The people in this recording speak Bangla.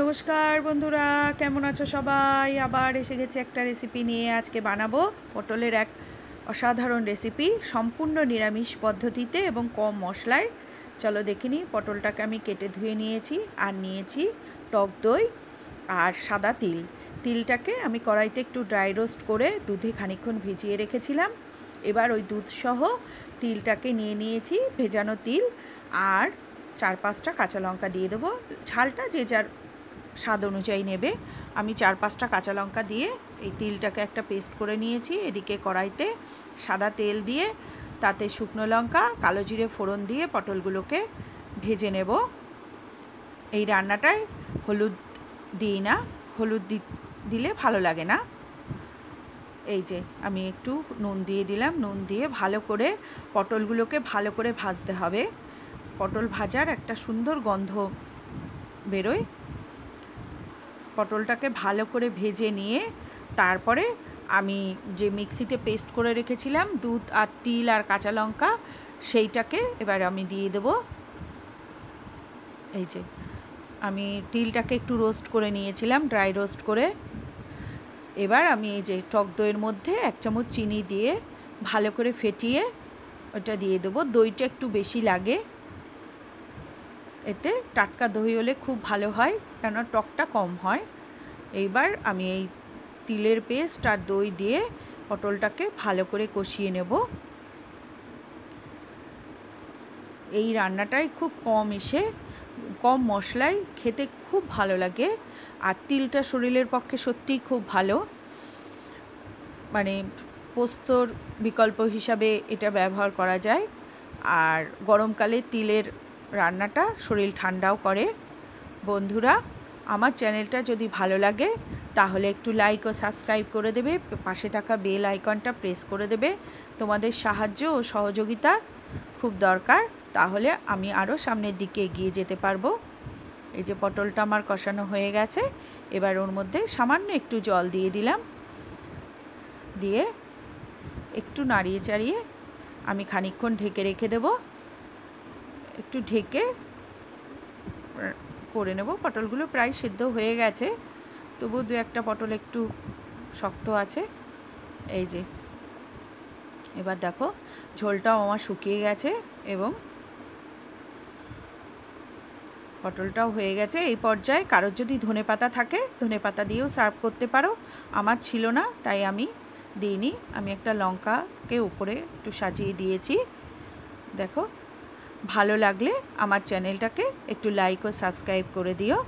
নমস্কার বন্ধুরা, কেমন আছো সবাই? আবার এসে গেছে একটা রেসিপি নিয়ে। আজকে বানাবো পটলের এক অসাধারণ রেসিপি, সম্পূর্ণ নিরামিষ পদ্ধতিতে এবং কম মশলায়। চলো দেখে নিই। পটলটাকে আমি কেটে ধুয়ে নিয়েছি, আর নিয়েছি টক দই আর সাদা তিল। তিলটাকে আমি কড়াইতে একটু ড্রাই রোস্ট করে দুধে খানিকক্ষণ ভিজিয়ে রেখেছিলাম। এবার ওই দুধসহ তিলটাকে নিয়ে নিয়েছি, ভেজানো তিল, আর 4-5টা কাঁচা লঙ্কা দিয়ে দেবো। ঝালটা যে যার স্বাদ অনুযায়ী নেবে। আমি 4-5টা কাঁচা লঙ্কা দিয়ে এই তিলটাকে একটা পেস্ট করে নিয়েছি। এদিকে কড়াইতে সাদা তেল দিয়ে তাতে শুকনো লঙ্কা, কালো জিরে ফোড়ন দিয়ে পটলগুলোকে ভেজে নেব। এই রান্নাটায় হলুদ দিই না, হলুদ দিলে ভালো লাগে না। এই যে আমি একটু নুন দিয়ে দিলাম। নুন দিয়ে ভালো করে পটলগুলোকে ভালো করে ভাজতে হবে। পটল ভাজার একটা সুন্দর গন্ধ বেরোয়। পটলটাকে ভালো করে ভেজে নিয়ে তারপরে আমি যে মিক্সিতে পেস্ট করে রেখেছিলাম দুধ আর তিল আর কাঁচা লঙ্কা, সেইটাকে এবার আমি দিয়ে দেব। এই যে আমি তিলটাকে একটু রোস্ট করে নিয়েছিলাম, ড্রাই রোস্ট করে। এবার আমি এই যে টক দইয়ের মধ্যে 1 চামচ চিনি দিয়ে ভালো করে ফেটিয়ে ওটা দিয়ে দেবো। দইটা একটু বেশি লাগে, এতে টাটকা দই হলে খুব ভালো হয়, কেননা টকটা কম হয়। এইবার আমি এই তিলের পেস্ট আর দই দিয়ে পটলটাকে ভালো করে কষিয়ে নেব। এই রান্নাটাই খুব কম মশলায় খেতে খুব ভালো লাগে। আর তিলটা শরীরের পক্ষে সত্যিই খুব ভালো, মানে পোস্তর বিকল্প হিসাবে এটা ব্যবহার করা যায়। আর গরমকালে তিলের রান্নাটা শরীর ঠান্ডাও করে। বন্ধুরা, আমার চ্যানেলটা যদি ভালো লাগে তাহলে একটু লাইক ও সাবস্ক্রাইব করে দেবে, পাশে থাকা বেল আইকনটা প্রেস করে দেবে। তোমাদের সাহায্য ও সহযোগিতা খুব দরকার, তাহলে আমি আরও সামনের দিকে এগিয়ে যেতে পারবো। এই যে পটলটা আমার কষানো হয়ে গেছে। এবার ওর মধ্যে সামান্য একটু জল দিয়ে দিলাম, দিয়ে একটু নাড়িয়ে চাড়িয়ে আমি খানিকক্ষণ ঢেকে রেখে দেব। একটু ঢেকে করে নেব। পটলগুলো প্রায় সিদ্ধ হয়ে গেছে, তবু 2-1টা পটল একটু শক্ত আছে। এই যে এবার দেখো ঝোলটাও আমার শুকিয়ে গেছে এবং পটলটাও হয়ে গেছে। এই পর্যায়ে কারোর যদি ধনেপাতা থাকে ধনেপাতা দিয়েও সার্ভ করতে পারো। আমার ছিল না তাই আমি দিইনি। আমি একটা লঙ্কাকে উপরে একটু সাজিয়ে দিয়েছি। দেখো, ভালো লাগলে আমার চ্যানেলটাকে একটু লাইক ও সাবস্ক্রাইব করে দিও।